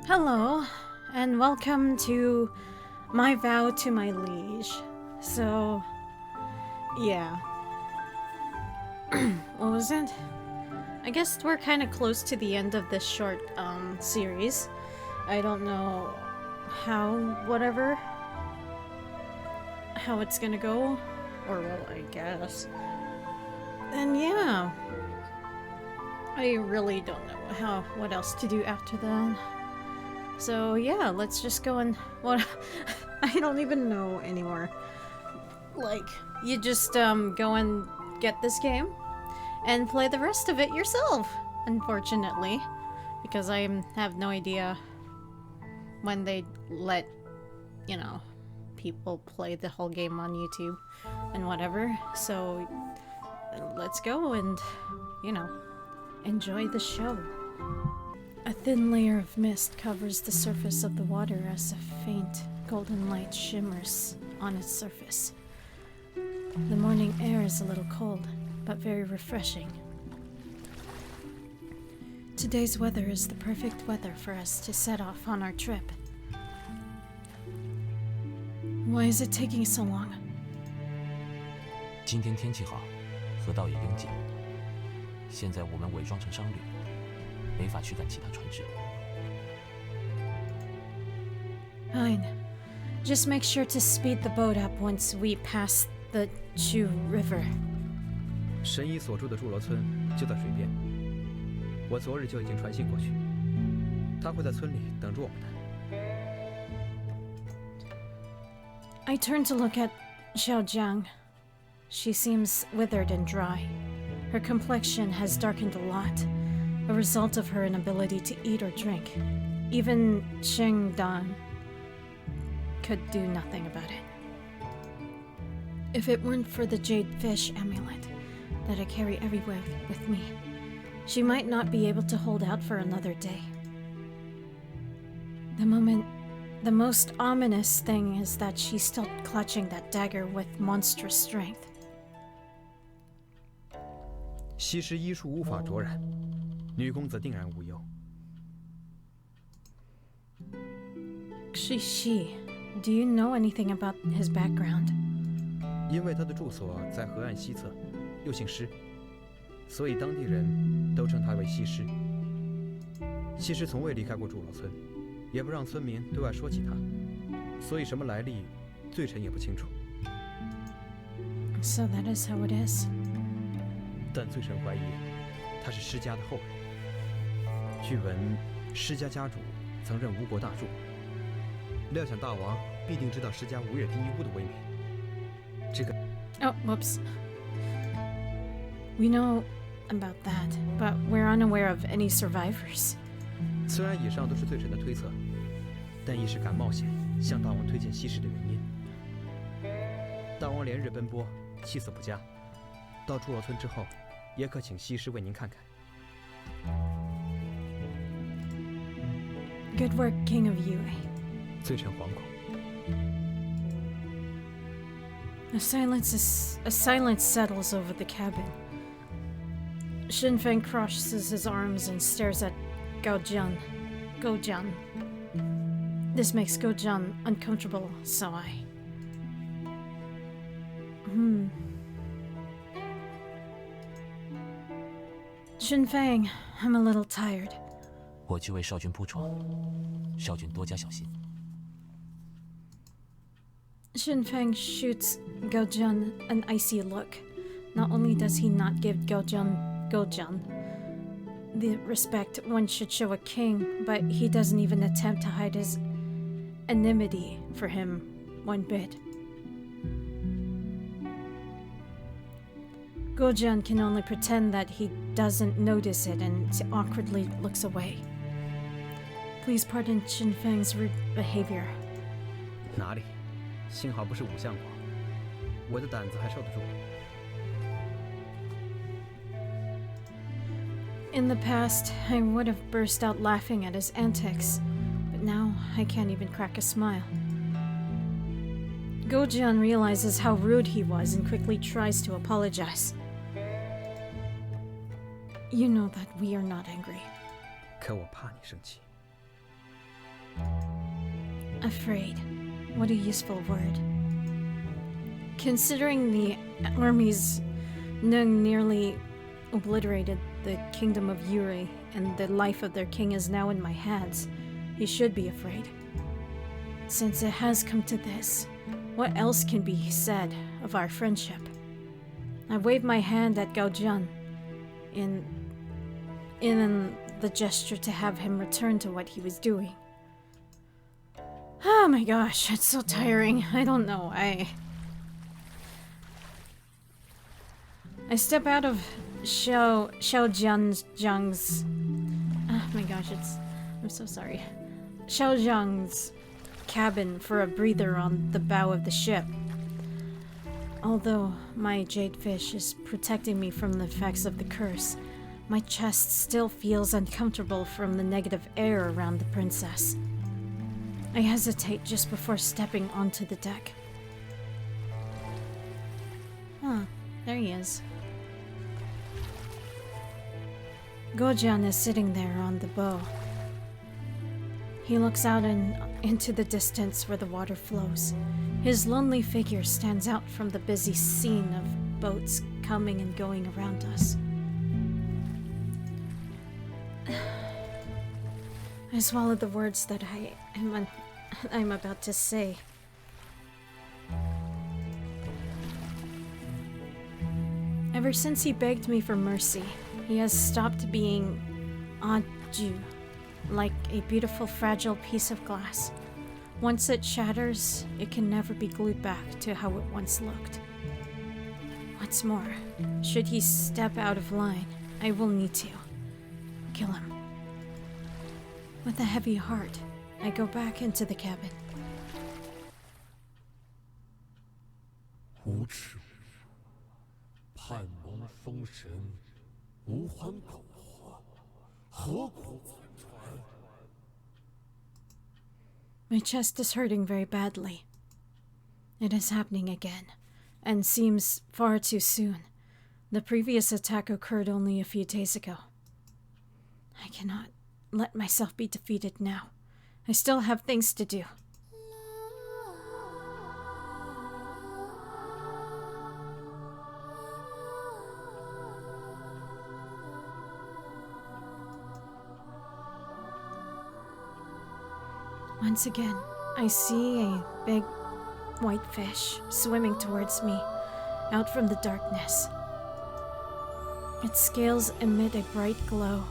Hello, and welcome to my Vow to My Liege. So, yeah. What was it? I guess we're kind of close to the end of this short, series. I don't know how it's gonna go, or well, I guess. And yeah, I really don't know what else to do after that. So yeah, let's just go and what I don't even know anymore. Like, you just go and get this game and play the rest of it yourself, unfortunately, because I have no idea when they let, people play the whole game on YouTube and whatever. So let's go and, enjoy the show. A thin layer of mist covers the surface of the water as a faint golden light shimmers on its surface. The morning air is a little cold, but very refreshing. Today's weather is the perfect weather for us to set off on our trip. Why is it taking so long? 今天天气好，河道也拥挤。现在我们伪装成商旅，没法驱赶其他船只。Fine. Just make sure to speed the boat up once we pass the Chu River. 神医所住的祝罗村就在水边，我昨日就已经传信过去，他会在村里等着我们的。I turn to look at Xiaojiang. She seems withered and dry. Her complexion has darkened a lot, a result of her inability to eat or drink. Even Sheng Dan could do nothing about it. If it weren't for the jade fish amulet that I carry everywhere with me, she might not be able to hold out for another day. The most ominous thing is that she's still clutching that dagger with monstrous strength. 西施医术无法卓然，女公子定然无忧。She, do you know anything about his background? 因为他的住所在河岸西侧，又姓施，所以当地人都称他为西施。西施从未离开过祝罗村，也不让村民对外说起他，所以什么来历，罪臣也不清楚。So that is how it is. 但罪臣怀疑他是施家的后人。据闻施家家主曾任吴国大柱，料想大王必定知道施家吴越第一屋的威名。这个 Oh, whoops. We know about that, but we're unaware of any survivors. 虽然以上都是罪臣的推测，但亦是敢冒险向大王推荐西施的原因。大王连日奔波，气色不佳，到祝罗村之后，也可请西施为您看看。Good work, King of Yue. 罪臣惶恐。A silence settles over the cabin. Shinfeng crosses his arms and stares at Gojian. This makes Gojian uncomfortable, so I... Shinfeng, I'm a little tired. 我去为少君铺床，少君多加小心。Shinfeng shoots Gojian an icy look. Not only does he not give Gojian the respect one should show a king, but he doesn't even attempt to hide his enmity for him one bit. Gojian can only pretend that he doesn't notice it and awkwardly looks away. Please pardon Shinfeng's rude behavior. 哪里？幸好不是武相国，我的胆子还受得住。In the past, I would have burst out laughing at his antics, but now I can't even crack a smile. Gojian realizes how rude he was and quickly tries to apologize. You know that we are not angry. 可我怕你生气。Afraid. What a useful word. Considering the armies nearly obliterated the kingdom of Yuri and the life of their king is now in my hands, he should be afraid. Since it has come to this, what else can be said of our friendship? I waved my hand at Gaojian in the gesture to have him return to what he was doing. Oh my gosh, it's so tiring. I don't know. I step out of Xiaojiang's. Oh my gosh, I'm so sorry. Xiaojiang's cabin for a breather on the bow of the ship. Although my jade fish is protecting me from the effects of the curse, my chest still feels uncomfortable from the negative air around the princess. I hesitate just before stepping onto the deck. Huh, there he is. Gojian is sitting there on the bow. He looks out into the distance where the water flows. His lonely figure stands out from the busy scene of boats coming and going around us. I swallow the words that I'm about to say. Ever since he begged me for mercy, he has stopped being Aju, like a beautiful fragile piece of glass. Once it shatters, it can never be glued back to how it once looked. What's more, should he step out of line, I will need to kill him. With a heavy heart, I go back into the cabin. 无耻！叛蒙封神，无还苟活，何苦反传？ My chest is hurting very badly. It is happening again, and seems far too soon. The previous attack occurred only a few days ago. I cannot let myself be defeated now. I still have things to do. Once again, I see a big white fish swimming towards me out from the darkness. Its scales emit a bright glow,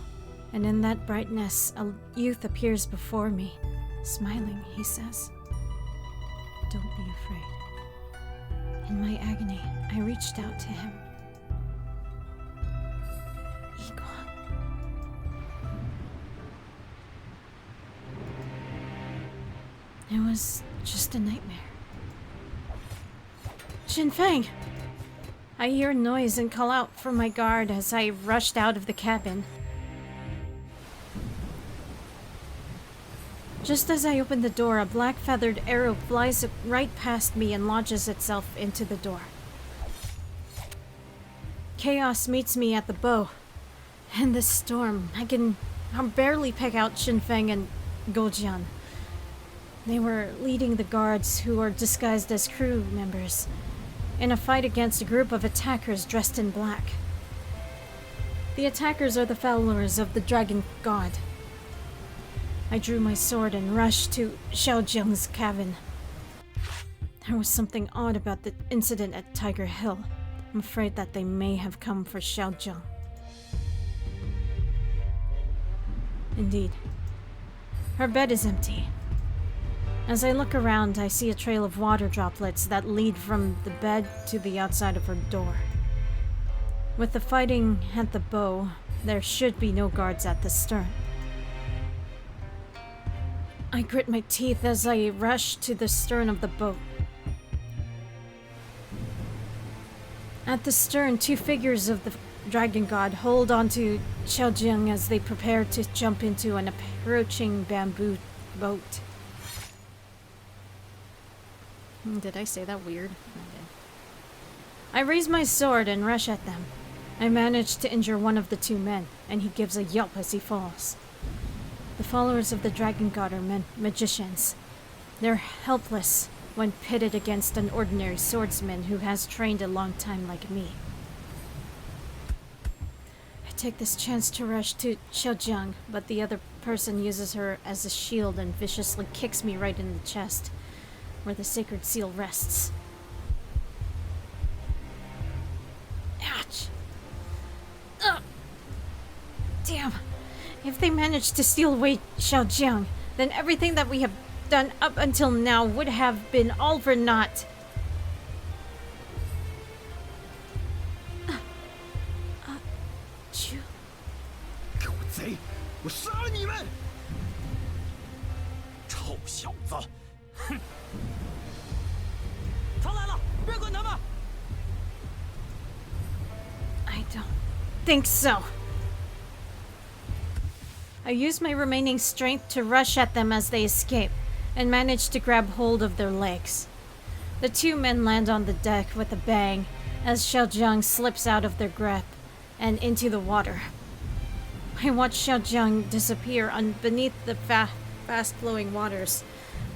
and in that brightness, a youth appears before me. Smiling, he says, "Don't be afraid." In my agony, I reached out to him. Egon. It was just a nightmare. Xinfeng! I hear a noise and call out for my guard as I rushed out of the cabin. Just as I open the door, a black feathered arrow flies right past me and lodges itself into the door. Chaos meets me at the bow. In this storm, I can barely pick out Xinfeng and Gojian. They were leading the guards, who are disguised as crew members, in a fight against a group of attackers dressed in black. The attackers are the followers of the dragon god. I drew my sword and rushed to Xiaojiang's cabin. There was something odd about the incident at Tiger Hill. I'm afraid that they may have come for Xiaojiang. Indeed. Her bed is empty. As I look around, I see a trail of water droplets that lead from the bed to the outside of her door. With the fighting at the bow, there should be no guards at the stern. I grit my teeth as I rush to the stern of the boat. At the stern, two figures of the dragon god hold onto Xiaojiang as they prepare to jump into an approaching bamboo boat. Did I say that weird? I did. I raise my sword and rush at them. I manage to injure one of the two men, and he gives a yelp as he falls. The followers of the Dragon God are magicians. They're helpless when pitted against an ordinary swordsman who has trained a long time like me. I take this chance to rush to Xiaojiang, but the other person uses her as a shield and viciously kicks me right in the chest, where the sacred seal rests. Ouch! Ugh. Damn! If they managed to steal away Xiaojiang, then everything that we have done up until now would have been all for naught. 狗贼！我杀了你们！臭小子！哼！他来了，别管他们。I don't think so. I use my remaining strength to rush at them as they escape, and manage to grab hold of their legs. The two men land on the deck with a bang, as Xiaojiang slips out of their grip and into the water. I watch Xiaojiang disappear beneath the fast-flowing waters.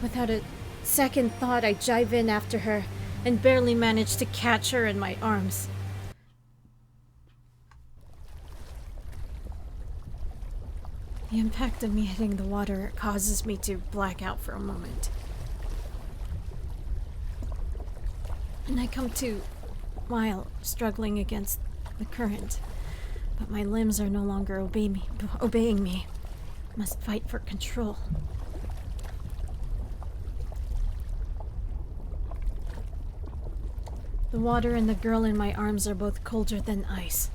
Without a second thought, I dive in after her and barely manage to catch her in my arms. The impact of me hitting the water causes me to black out for a moment. And I come to while struggling against the current. But my limbs are no longer obeying me. Must fight for control. The water and the girl in my arms are both colder than ice.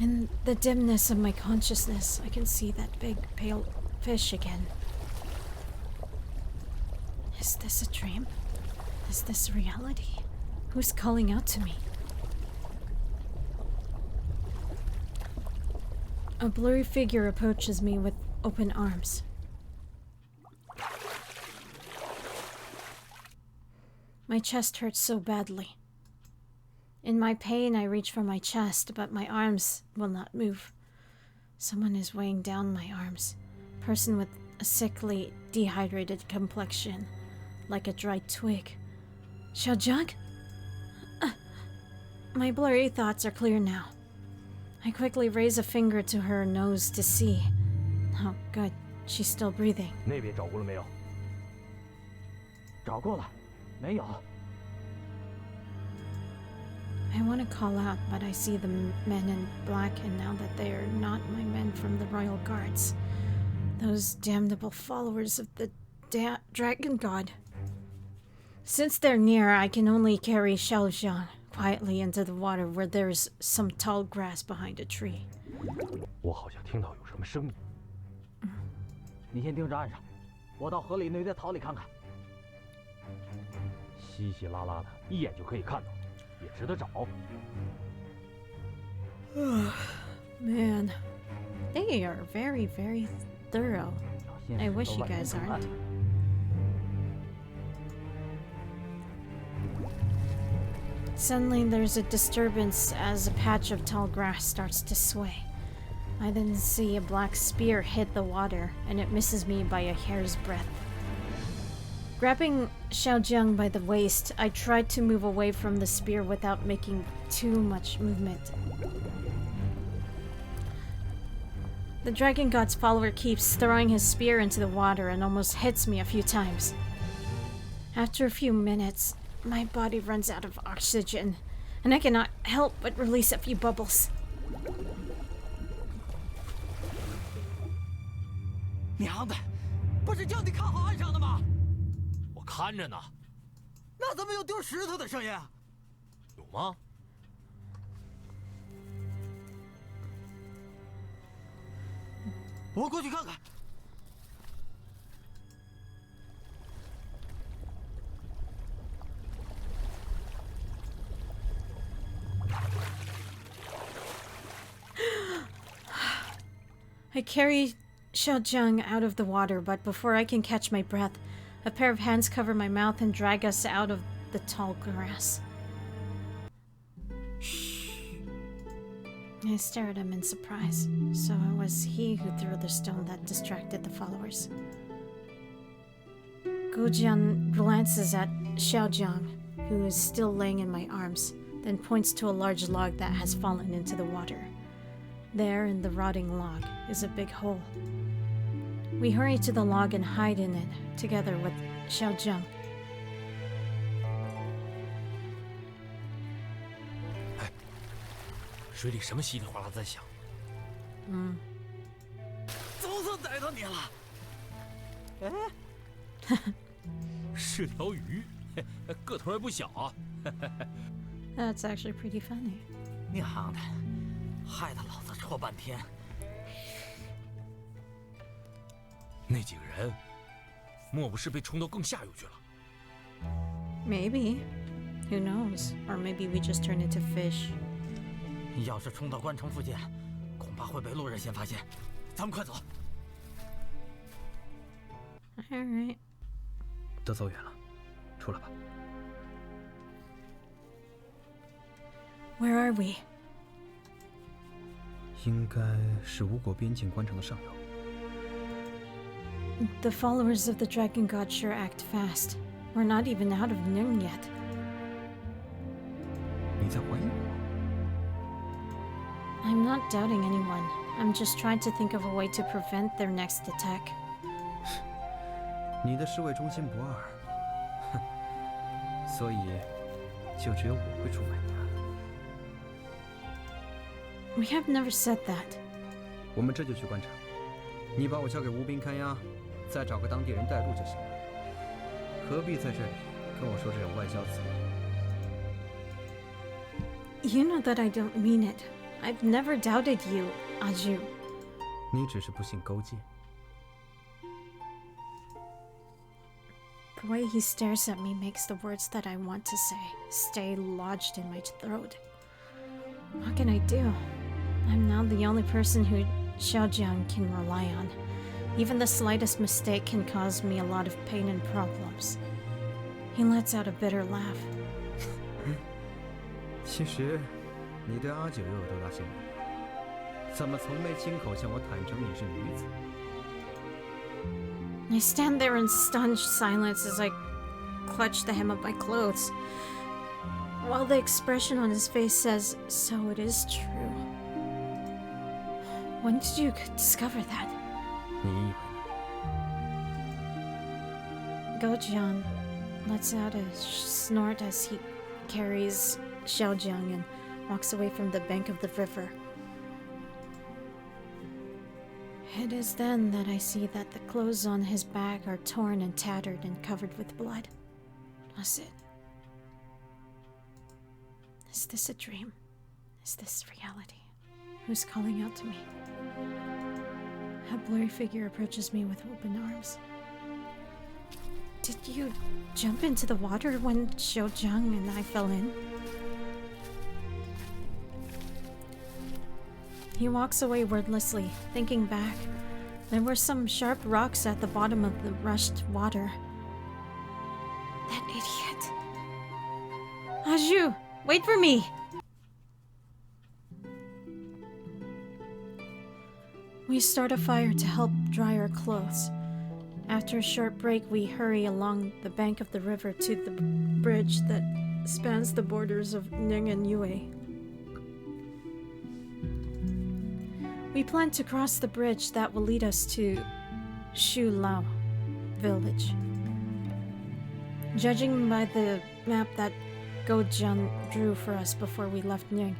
In the dimness of my consciousness, I can see that big, pale fish again. Is this a dream? Is this reality? Who's calling out to me? A blurry figure approaches me with open arms. My chest hurts so badly. In my pain, I reach for my chest, but my arms will not move. Someone is weighing down my arms. A person with a sickly, dehydrated complexion, like a dried twig. Xiaojiang? My blurry thoughts are clear now. I quickly raise a finger to her nose to see. Oh, good. She's still breathing. 那边找过了没有？找过了，没有。 I want to call out, but I see the men in black, and now that they are not my men from the royal guards. Those damnable followers of the Dragon God. Since they're near, I can only carry Xiaojiang quietly into the water where there's some tall grass behind a tree. 我好像听到有什么声音。你先盯着岸上，我到河里那堆草里看看。稀稀拉拉的，一眼就可以看到。 也值得找。Man, they are very, very thorough. I wish you guys aren't. Suddenly, there's a disturbance as a patch of tall grass starts to sway. I then see a black spear hit the water, and it misses me by a hair's breadth. Grabbing Xiaojiang by the waist, I tried to move away from the spear without making too much movement. The Dragon God's follower keeps throwing his spear into the water and almost hits me a few times. After a few minutes, my body runs out of oxygen, and I cannot help but release a few bubbles. 娘的，不是叫你看好岸上的吗？ 看着呢，那怎么有丢石头的声音？有吗？我过去看看。I carry Xiaojiang out of the water, but before I can catch my breath, a pair of hands cover my mouth and drag us out of the tall grass. I stared at him in surprise. So it was he who threw the stone that distracted the followers. Gojian glances at Xiaojiang, who is still laying in my arms, then points to a large log that has fallen into the water. There, in the rotting log, is a big hole. We hurry to the log and hide in it, together with Xiaojiang. 水里什么稀里哗啦在响？总算逮到你了！哎，是条鱼，个头还不小啊。That's actually pretty funny. 娘的，害得老子戳半天。那几个人，莫不是被冲到更下游去了？ Maybe. Who knows? Or maybe we just turn into fish. 要是冲到关城附近，恐怕会被路人先发现。咱们快走。Alright. 都走远了，出来吧。 Where are we? 应该是吴国边境关城的上游。 The followers of the Dragon God sure act fast. We're not even out of Ning yet. 你在怀疑我？ I'm not doubting anyone. I'm just trying to think of a way to prevent their next attack. 你的侍卫忠心不二，哼，所以就只有我会出卖你啊。 We have never said that. 我们这就去关城，你把我交给吴兵看押，再找个当地人带路就行了。何必在这里跟我说这种外交词？ You know that I don't mean it. I've never doubted you, Aju. 你只是不信勾践。 The way he stares at me makes the words that I want to say stay lodged in my throat. What can I do? I'm now the only person who Xiaojiang can rely on. Even the slightest mistake can cause me a lot of pain and problems. He lets out a bitter laugh. 其实，你对阿九又有多大兴趣？怎么从没亲口向我坦诚你是女子？ I stand there in stunned silence as I clutch the hem of my clothes, while the expression on his face says, "So it is true." When did you discover that? 你以为呢？ Gojian lets out a snort as he carries Xiaojiang and walks away from the bank of the river. It is then that I see that the clothes on his back are torn and tattered and covered with blood. Was it? Is this a dream? Is this reality? Who's calling out to me? A blurry figure approaches me with open arms. Did you jump into the water when Xiaojiang and I fell in? He walks away wordlessly, thinking back. There were some sharp rocks at the bottom of the rushed water. That idiot. Aju, wait for me! We start a fire to help dry our clothes. After a short break, we hurry along the bank of the river to the bridge that spans the borders of Ning and Yue. We plan to cross the bridge that will lead us to Shu Lao village. Judging by the map that Gojian drew for us before we left Ning,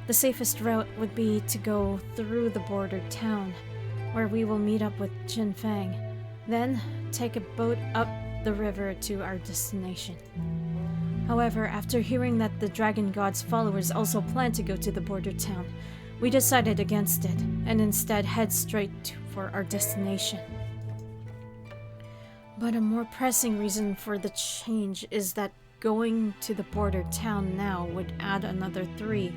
the safest route would be to go through the bordered town, where we will meet up with Qin Fang, then take a boat up the river to our destination. However, after hearing that the Dragon God's followers also plan to go to the bordered town, we decided against it, and instead head straight for our destination. But a more pressing reason for the change is that going to the border town now would add another 3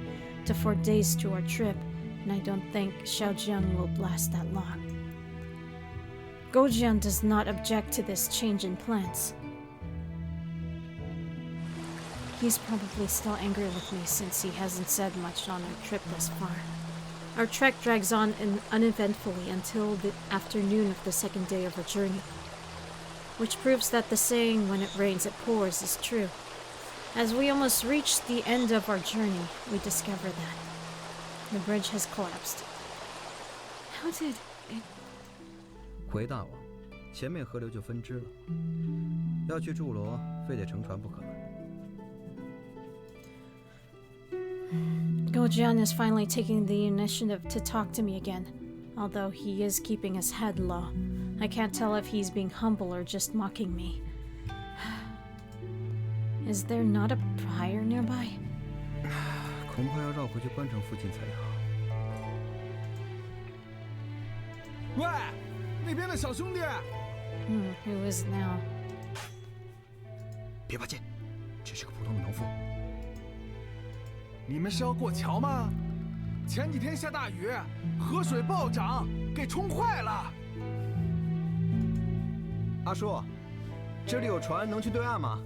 to 4 days to our trip, and I don't think Xiaojiang will last that long. Gojian does not object to this change in plans. He's probably still angry with me since he hasn't said much on our trip thus far. Our trek drags on uneventfully until the afternoon of the second day of our journey, which proves that the saying, when it rains it pours, is true. As we almost reach the end of our journey, we discover that the bridge has collapsed. How did it... 回大王，前面河流就分支了，要去筑罗，非得乘船不可。Gojian is finally taking the initiative to talk to me again, although he is keeping his head low. I can't tell if he's being humble or just mocking me. Is there not a prior nearby? 恐怕要绕回去关城附近才好。喂，那边的小兄弟。Who is it now? 别怕见，只是个普通的农夫。你们是要过桥吗？前几天下大雨，河水暴涨，给冲坏了。阿叔，这里有船能去对岸吗？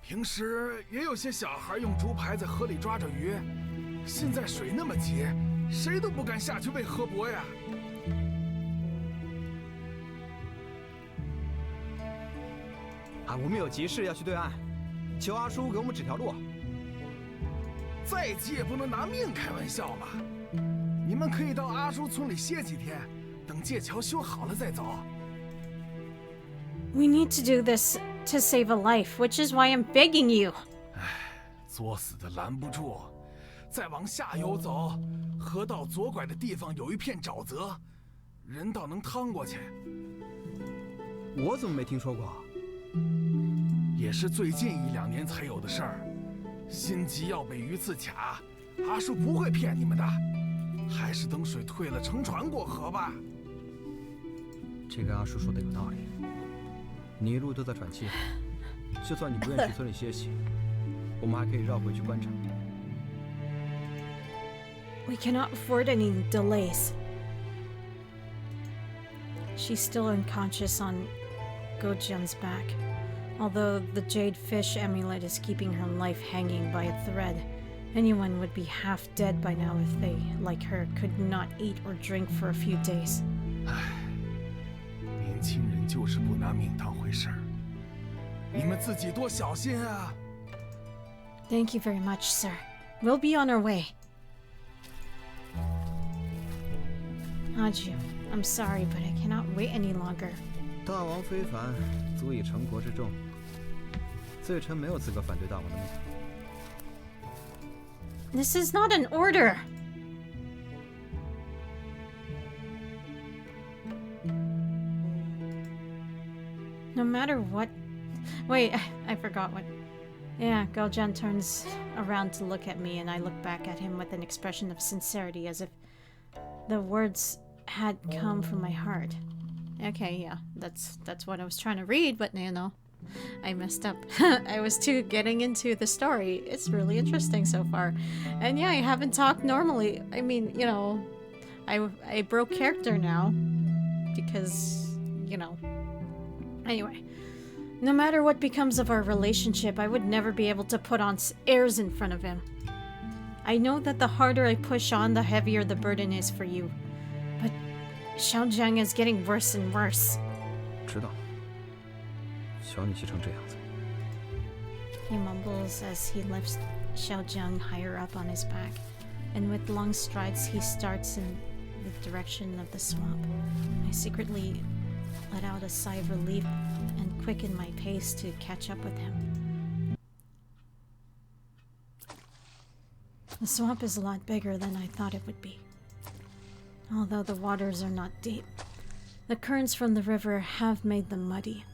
平时也有些小孩用竹排在河里抓着鱼，现在水那么急，谁都不敢下去喂河伯呀。我们有急事要去对岸，求阿叔给我们指条路。再急也不能拿命开玩笑吧？你们可以到阿叔村里歇几天，等界桥修好了再走。We need to do this to save a life, which is why I'm begging you. 作死的拦不住，再往下游走，河道左拐的地方有一片沼泽，人倒能趟过去。我怎么没听说过？也是最近1-2年才有的事儿。心急要被鱼刺卡，阿叔不会骗你们的，还是等水退了乘船过河吧。这个阿叔说的有道理，你一路都在喘气，就算你不愿去村里歇息，我们还可以绕回去关城。We cannot afford any delays. She's still unconscious on Gojian's back, although the jade fish amulet is keeping her life hanging by a thread. Anyone would be half dead by now if they, like her, could not eat or drink for a few days. 年轻人就是不拿命当回事儿，你们自己多小心啊！ Thank you very much, sir. We'll be on our way. Haju, I'm sorry, but I cannot wait any longer. 大王非凡，足以成国之重。罪臣没有资格反对大王的命。This is not an order. No matter what... Wait, I forgot what... Yeah, Gojian turns around to look at me, and I look back at him with an expression of sincerity, as if the words had come from my heart. Okay, yeah, that's what I was trying to read, but you know, I messed up. I was too getting into the story. It's really interesting so far. And yeah, I haven't talked normally. I mean, you know, I broke character now because, you know. Anyway, no matter what becomes of our relationship, I would never be able to put on airs in front of him. I know that the harder I push on, the heavier the burden is for you. But Xiaojiang is getting worse and worse. 知道，瞧你气成这样子。 He mumbles as he lifts Xiaojiang higher up on his back, and with long strides he starts in the direction of the swamp. I secretly let out a sigh of relief and quicken my pace to catch up with him. The swamp is a lot bigger than I thought it would be. Although the waters are not deep, the currents from the river have made them muddy.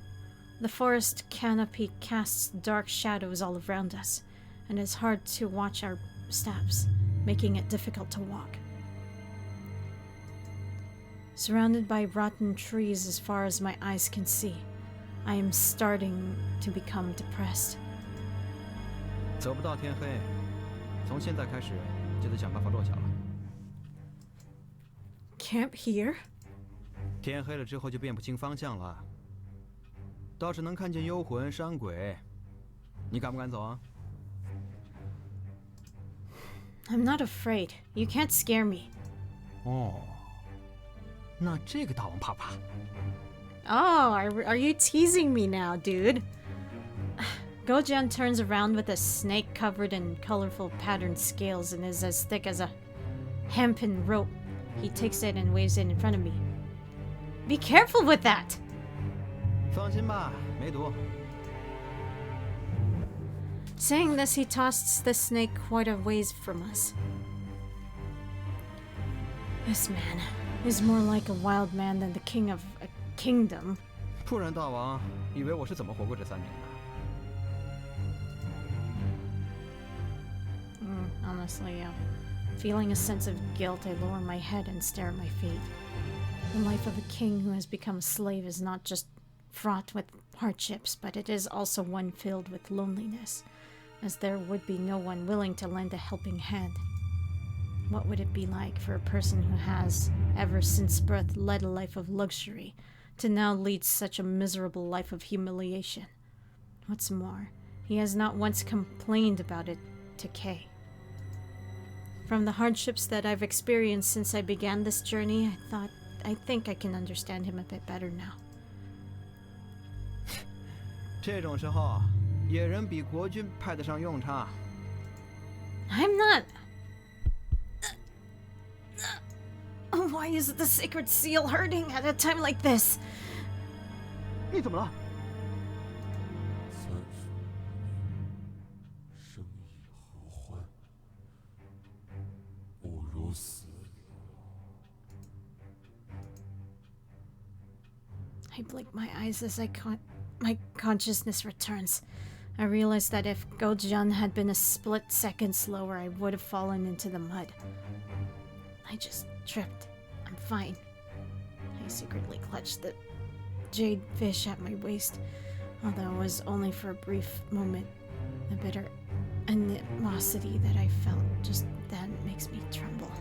The forest canopy casts dark shadows all around us, and it's hard to watch our steps, making it difficult to walk. Surrounded by rotten trees as far as my eyes can see, I am starting to become depressed. 走不到天黑，从现在开始就得想办法落脚了。 Camp here? 天黑了之后就辨不清方向了，倒是能看见幽魂山鬼。你敢不敢走啊？ I'm not afraid. You can't scare me. 哦，那这个大王怕不怕？ Oh, are you teasing me now, dude? Gojian turns around with a snake covered in colorful patterned scales and is as thick as a hempen rope. He takes it and waves it in front of me. Be careful with that! 放心吧，没毒。 Saying this, he tosses the snake quite a ways from us. This man is more like a wild man than the king of a kingdom. 不然大王以为我是怎么活过这3年的？ Honestly, yeah. Feeling a sense of guilt, I lower my head and stare at my feet. The life of a king who has become a slave is not just fraught with hardships, but it is also one filled with loneliness, as there would be no one willing to lend a helping hand. What would it be like for a person who has, ever since birth, led a life of luxury, to now lead such a miserable life of humiliation? What's more, he has not once complained about it to Kay. From the hardships that I've experienced since I began this journey, I think I can understand him a bit better now. 这种时候，野人比国君派得上用场。 I'm not... Why is the sacred seal hurting at a time like this? 你怎么了？ 生亦何欢，不如死。 I blink my eyes as my consciousness returns. I realize that if Gojian had been a split second slower, I would have fallen into the mud. I just tripped. I'm fine. I secretly clutched the jade fish at my waist, although it was only for a brief moment. The bitter animosity that I felt just then makes me tremble.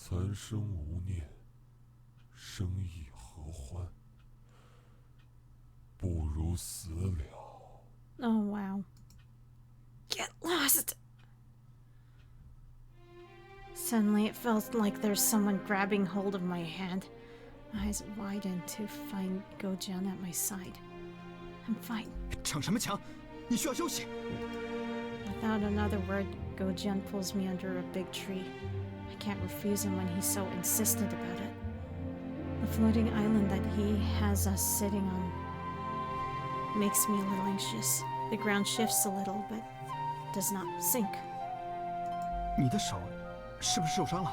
三生无念，生亦何欢？不如死了。 Oh, wow. Get lost! Suddenly, it felt like there's someone grabbing hold of my hand. My eyes widen to find Gojian at my side. I'm fine. 逞什么强？你需要休息。 Without another word, Gojian pulls me under a big tree. I can't refuse him when he's so insistent about it. The floating island that he has us sitting on makes me a little anxious. The ground shifts a little, but does not sink. 你的手是不是受伤了？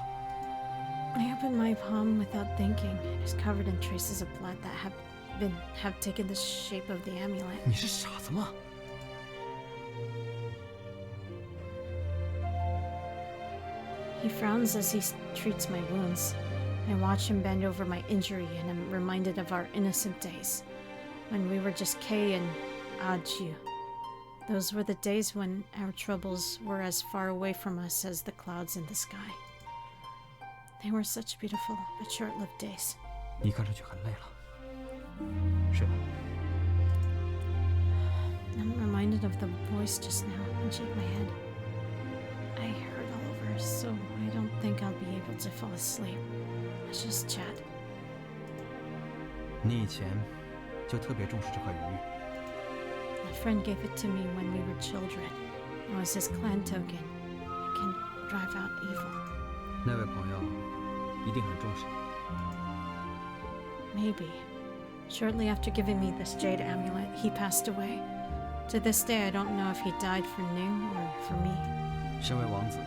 I open my palm without thinking. It is covered in traces of blood that have taken the shape of the amulet. 你是傻子吗？ He frowns as he treats my wounds. I watch him bend over my injury and am reminded of our innocent days, when we were just Kay and Aju. Those were the days when our troubles were as far away from us as the clouds in the sky. They were such beautiful but short-lived days. 你看上去很累了，睡吧。 I'm reminded of the voice just now and shake my head. I hurt all over, so I don't think I'll be able to fall asleep. Let's just chat. 你以前就特别重视这块鱼。 A friend gave it to me when we were children. It was his clan token. It can drive out evil. 那位朋友一定很重视你。 Maybe. Shortly after giving me this jade amulet, he passed away. To this day, I don't know if he died for Ning or for me. 身为王子，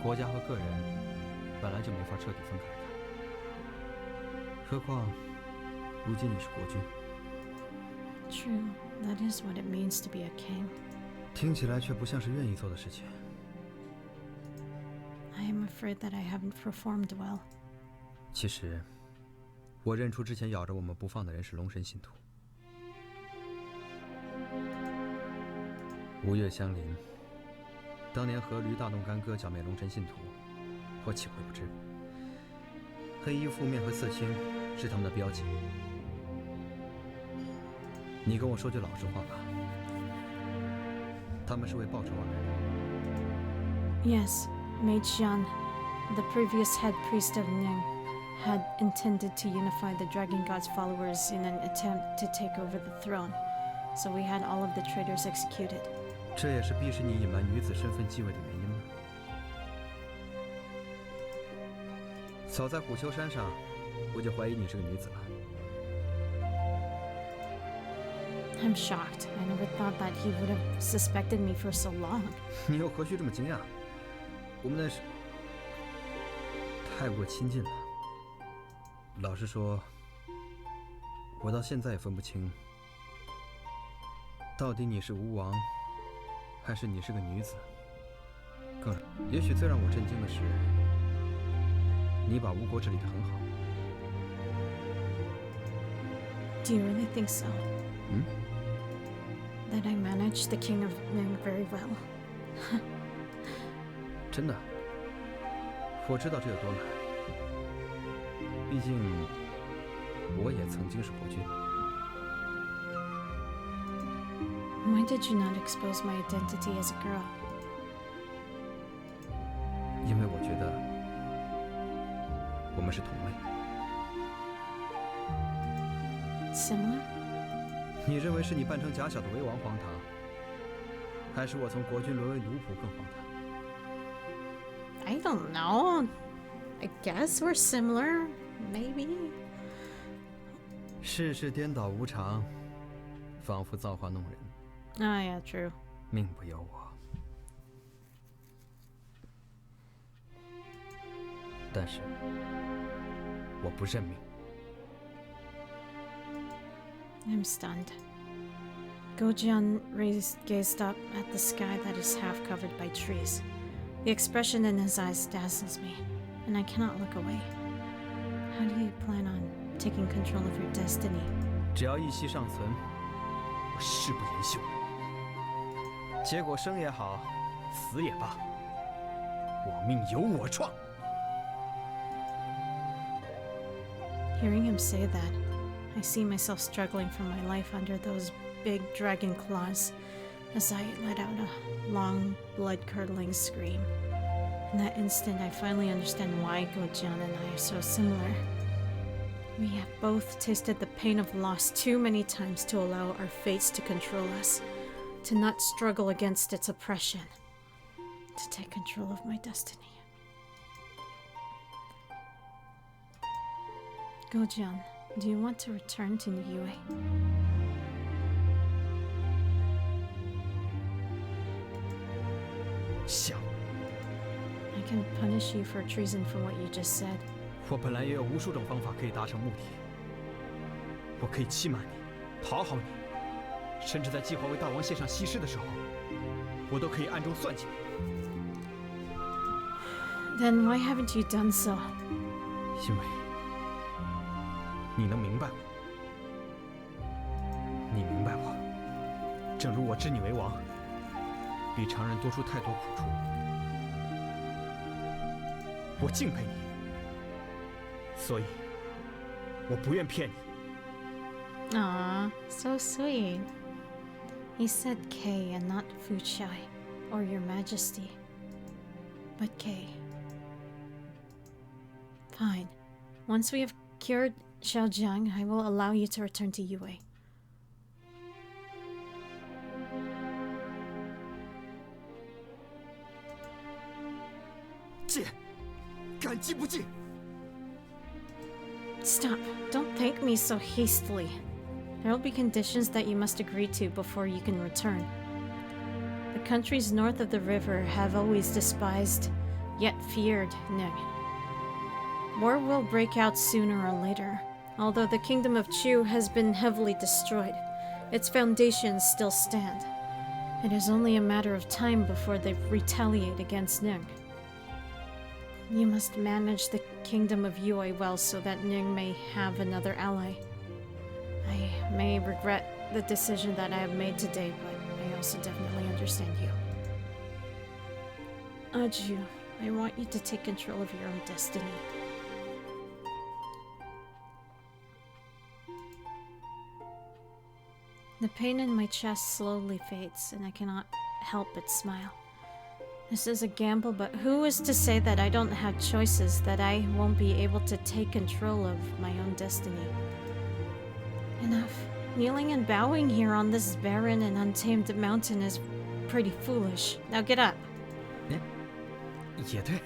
国家和个人本来就没法彻底分开看。何况，如今你是国君。 True, that is what it means to be a king. 听起来却不像是愿意做的事情。 I am afraid that I haven't performed well. 其实，我认出之前咬着我们不放的人是龙神信徒。五岳相邻，当年河驴大动干戈，剿灭龙尘信徒，我岂会不知？黑衣覆面和刺青是他们的标记。你跟我说句老实话吧，他们是为报仇而来的。Yes, Mage Xian, the previous head priest of Ning, had intended to unify the Dragon God's followers in an attempt to take over the throne, so we had all of the traitors executed. 这也是逼使你隐瞒女子身份继位的原因吗？早在虎丘山上，我就怀疑你是个女子了。I'm shocked. I never thought that he would have suspected me for so long. 你又何须这么惊讶？我们那是太过亲近了。老实说，我到现在也分不清，到底你是吴王，还是你是个女子。也许最让我震惊的是，你把吴国治理得很好。Do you really think so? 嗯？That I managed the king of Ning very well. 真的，我知道这有多难。毕竟，我也曾经是国君。Why did you not expose my identity as a girl? 因为我觉得我们是同类。Similar? 你认为是你扮成假小的为王荒唐，还是我从国君沦为奴仆更荒唐？ I don't know. I guess we're similar. Maybe. 世事颠倒无常，仿佛造化弄人。 Oh, yeah, true. 命不由我。但是，我不认命。 I'm stunned. Gojian gazed up at the sky that is half covered by trees. The expression in his eyes dazzles me, and I cannot look away. How do you plan on taking control of your destiny? 只要一息尚存，我誓不言休。结果生也好，死也罢，我命由我创。 Hearing him say that, I see myself struggling for my life under those big dragon claws as I let out a long, blood-curdling scream. In that instant, I finally understand why Gojian and I are so similar. We have both tasted the pain of loss too many times to allow our fates to control us, to not struggle against its oppression, to take control of my destiny. Gojian, do you want to return to Niue? 想， I can punish you for treason for what you just said. 我本来也有无数种方法可以达成目的。我可以欺瞒你，讨好你，甚至在计划为大王献上西施的时候，我都可以暗中算计你。 Then why haven't you done so? 因为你能明白我，你明白我。正如我知你为王，比常人多出太多苦处。我敬佩你，所以我不愿骗你。 Aw, so sweet. He said Kay and not Fuchai, or your majesty. But Kay. Fine. Once we have cured Xiaojiang, I will allow you to return to Yue. 戒，感激不尽。 Stop. Don't thank me so hastily. There will be conditions that you must agree to before you can return. The countries north of the river have always despised, yet feared, Ning. War will break out sooner or later. Although the kingdom of Chu has been heavily destroyed, its foundations still stand. It is only a matter of time before they retaliate against Ning. You must manage the kingdom of Yue well so that Ning may have another ally. I may regret the decision that I have made today, but I also definitely understand you. Aju, I want you to take control of your own destiny. The pain in my chest slowly fades, and I cannot help but smile. This is a gamble, but who is to say that I don't have choices, that I won't be able to take control of my own destiny? Enough. Kneeling and bowing here on this barren and untamed mountain is pretty foolish. Now get up. 也对。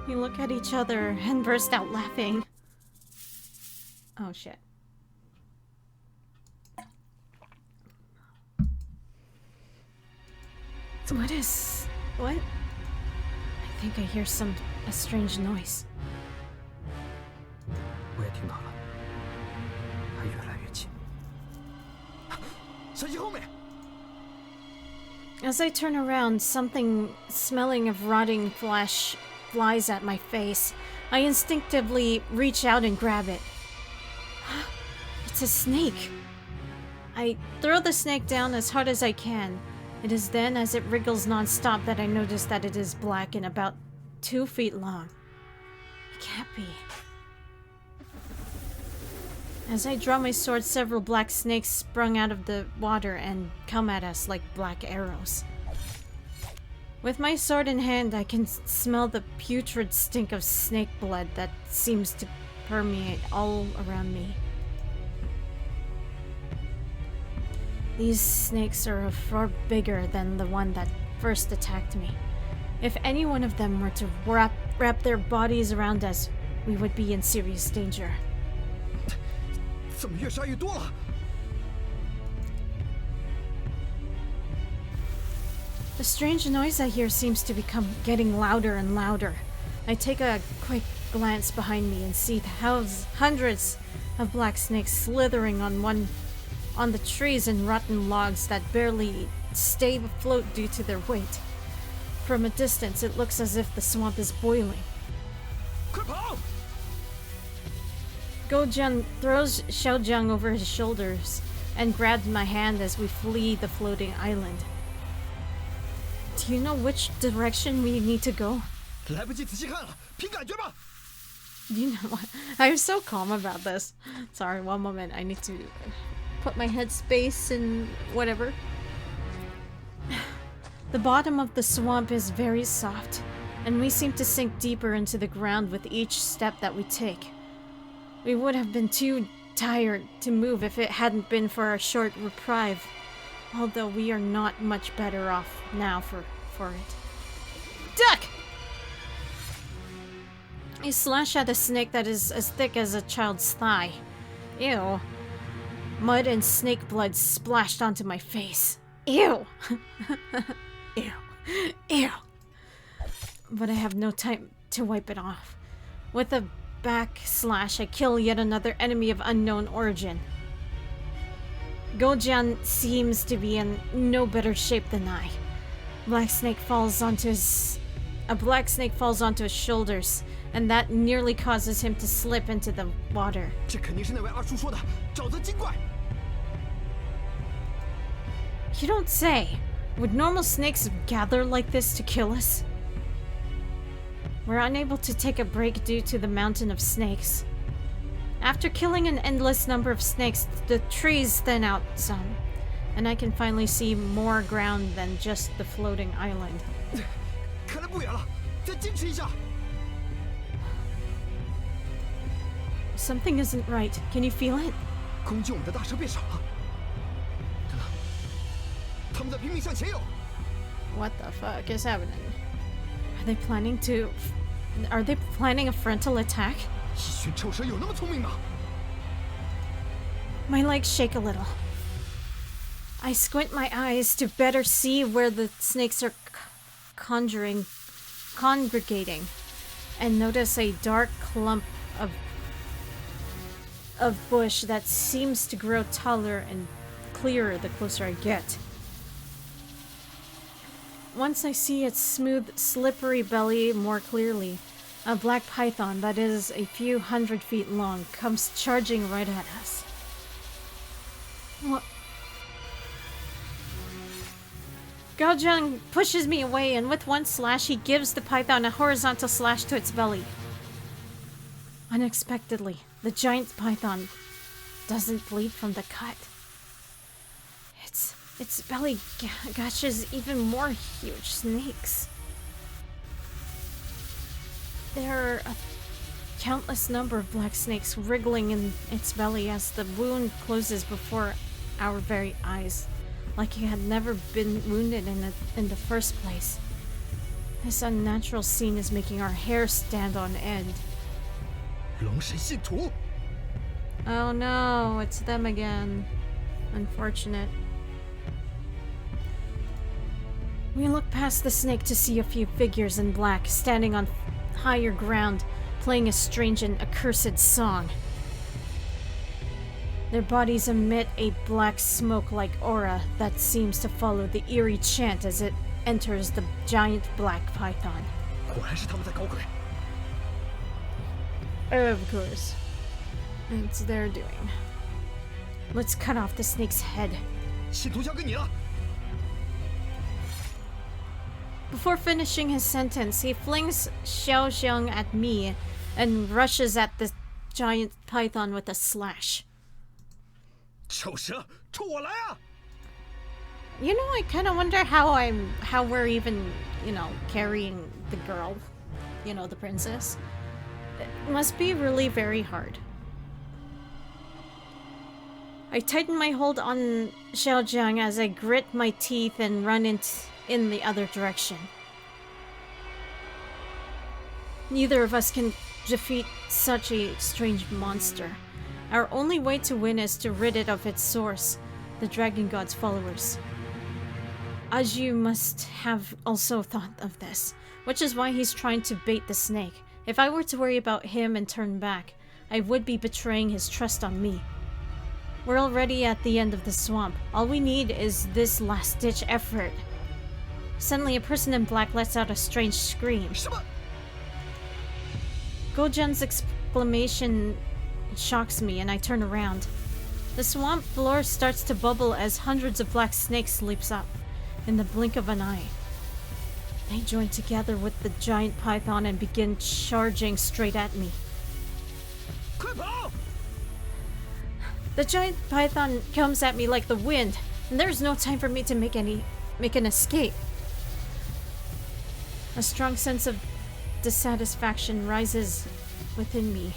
We look at each other and burst out laughing. Oh shit. What is... what? I think I hear a strange noise. 我也听到了，还越来越近。小心后面！ As I turn around, something smelling of rotting flesh flies at my face. I instinctively reach out and grab it. It's a snake. I throw the snake down as hard as I can. It is then, as it wriggles non-stop, that I notice that it is black and about 2 feet long. It can't be. As I draw my sword, several black snakes sprung out of the water and come at us like black arrows. With my sword in hand, I can smell the putrid stink of snake blood that seems to permeate all around me. These snakes are far bigger than the one that first attacked me. If any one of them were to wrap their bodies around us, we would be in serious danger. 怎么越杀越多了？ The strange noise I hear seems to become getting louder and louder. I take a quick glance behind me and see hundreds of black snakes slithering on the trees and rotten logs that barely stay afloat due to their weight. From a distance, it looks as if the swamp is boiling. 快跑！ Go-Jun throws Xiaojang over his shoulders and grabs my hand as we flee the floating island. Do you know which direction we need to go? 来不及仔细看了，凭感觉吧。 You know what? I'm so calm about this. Sorry, one moment. I need to put my headspace in whatever. The bottom of the swamp is very soft, and we seem to sink deeper into the ground with each step that we take. We would have been too tired to move if it hadn't been for our short reprieve, although we are not much better off now for it. Duck! I slash at a snake that is as thick as a child's thigh. Ew. Mud and snake blood splashed onto my face. Ew! Ew. Ew. But I have no time to wipe it off. With a backslash, I kill yet another enemy of unknown origin. Go-Jun seems to be in no better shape than I. A black snake falls onto his shoulders, and that nearly causes him to slip into the water. 这肯定是那位二叔说的沼泽精怪。 You don't say. Would normal snakes gather like this to kill us? We're unable to take a break due to the mountain of snakes. After killing an endless number of snakes, the trees thin out some, and I can finally see more ground than just the floating island. 看来不远了，再坚持一下。 Something isn't right. Can you feel it? 攻击我们的大蛇变少了。对了，他们在拼命向前游。 What the fuck is happening? Are they planning a frontal attack? 一群臭蛇有那么聪明吗？ My legs shake a little. I squint my eyes to better see where the snakes are congregating, and notice a dark clump of bush that seems to grow taller and clearer the closer I get. Once I see its smooth, slippery belly more clearly, A black python that is a few 100 feet long comes charging right at us. What? Gaojang pushes me away, and with one slash, he gives the python a horizontal slash to its belly. Unexpectedly, the giant python doesn't bleed from the cut. Its belly gushes even more huge snakes. There are a countless number of black snakes wriggling in its belly as the wound closes before our very eyes, like it had never been wounded in the first place. This unnatural scene is making our hair stand on end. 龙神信徒。 Oh no, it's them again. Unfortunate. We look past the snake to see a few figures in black standing on higher ground, playing a strange and accursed song. Their bodies emit a black smoke-like aura that seems to follow the eerie chant as it enters the giant black python. 果然是他们在搞鬼。 Of course. It's their doing. Let's cut off the snake's head. 信徒交给你了。 Before finishing his sentence, he flings Xiao Xiang at me and rushes at the giant python with a slash. 臭蛇，冲我来啊！ You know, I kind of wonder how we're even, carrying the girl, the princess. It must be really very hard. I tighten my hold on Xiaojiang as I grit my teeth and run in the other direction. Neither of us can defeat such a strange monster. Our only way to win is to rid it of its source, the Dragon God's followers. Aju must have also thought of this, which is why he's trying to bait the snake. If I were to worry about him and turn back, I would be betraying his trust on me. We're already at the end of the swamp. All we need is this last-ditch effort. Suddenly, a person in black lets out a strange scream. Gojan's exclamation shocks me, and I turn around. The swamp floor starts to bubble as hundreds of black snakes leaps up. In the blink of an eye, they join together with the giant python and begin charging straight at me. The giant python comes at me like the wind, and there's no time for me to make an escape. A strong sense of dissatisfaction rises within me,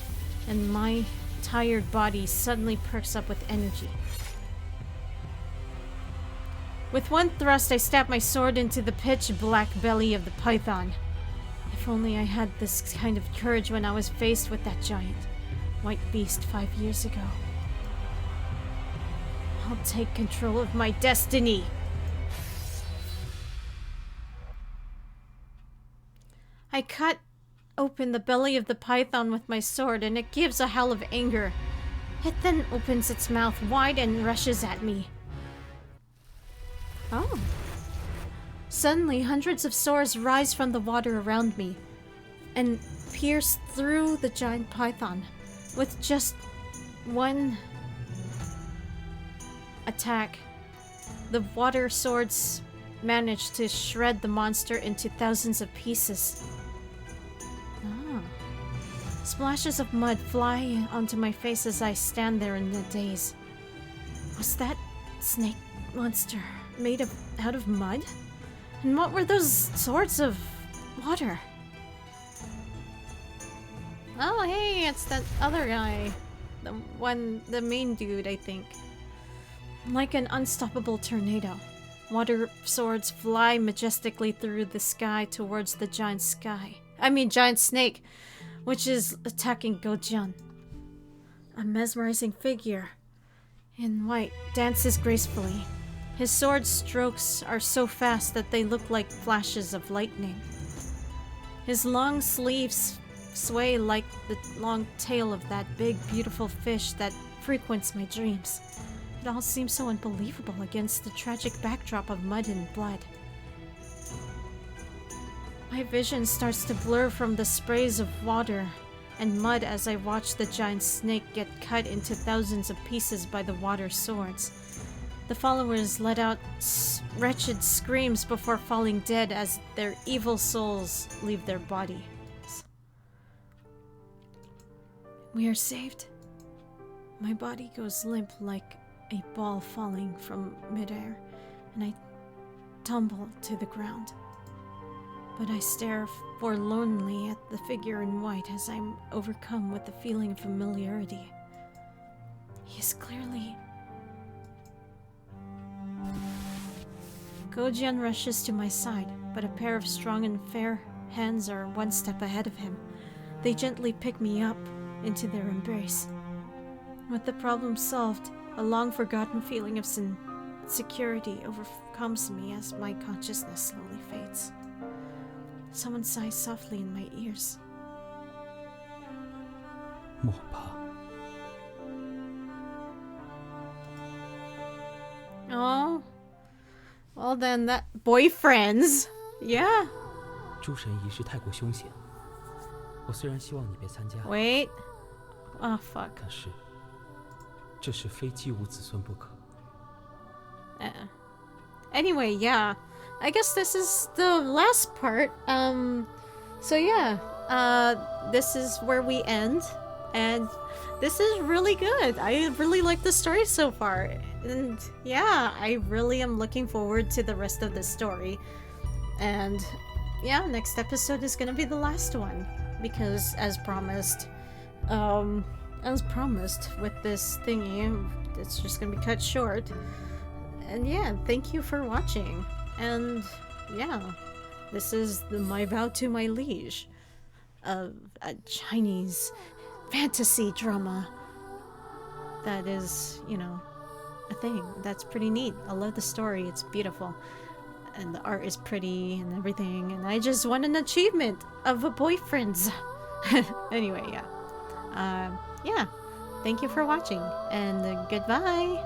and my tired body suddenly perks up with energy. With one thrust, I stab my sword into the pitch-black belly of the python. If only I had this kind of courage when I was faced with that giant white beast 5 years ago. I'll take control of my destiny. I cut open the belly of the python with my sword, and it gives a howl of anger. It then opens its mouth wide and rushes at me. Oh. Suddenly, hundreds of swords rise from the water around me and pierce through the giant python. With just one attack, the water swords manage to shred the monster into thousands of pieces. Ah. Splashes of mud fly onto my face as I stand there in a daze. Was that snake monster made out of mud? And what were those swords of water? Oh, hey, it's that other guy. The main dude, I think. Like an unstoppable tornado, water swords fly majestically through the sky towards the giant snake, which is attacking Gojan. A mesmerizing figure in white dances gracefully. His sword strokes are so fast that they look like flashes of lightning. His long sleeves sway like the long tail of that big, beautiful fish that frequents my dreams. It all seems so unbelievable against the tragic backdrop of mud and blood. My vision starts to blur from the sprays of water and mud as I watch the giant snake get cut into thousands of pieces by the water swords. The followers let out wretched screams before falling dead as their evil souls leave their bodies. We are saved. My body goes limp like a ball falling from midair, and I tumble to the ground. But I stare forlornly at the figure in white as I'm overcome with the feeling of familiarity. He is clearly... Gojian rushes to my side, but a pair of strong and fair hands are one step ahead of him. They gently pick me up into their embrace. With the problem solved, a long-forgotten feeling of security overcomes me as my consciousness slowly fades. Someone sighs softly in my ears. 莫怕。 Oh, well then that boyfriends, yeah. 诸神仪式太过凶险，我虽然希望你别参加， Wait, oh fuck. 可是这是非姬无子孙不可。 Anyway, yeah, I guess this is the last part. So yeah, this is where we end, and this is really good. I really like the story so far, and yeah, I really am looking forward to the rest of the story. And yeah, next episode is gonna be the last one, because as promised with this thingy, it's just gonna be cut short. And yeah, thank you for watching. And yeah, this is My Vow to My Liege, a Chinese fantasy drama that is, you know, a thing. That's pretty neat. I love the story. It's beautiful. And the art is pretty and everything. And I just won an achievement of a boyfriend's. Anyway, yeah. Yeah. Thank you for watching. And goodbye.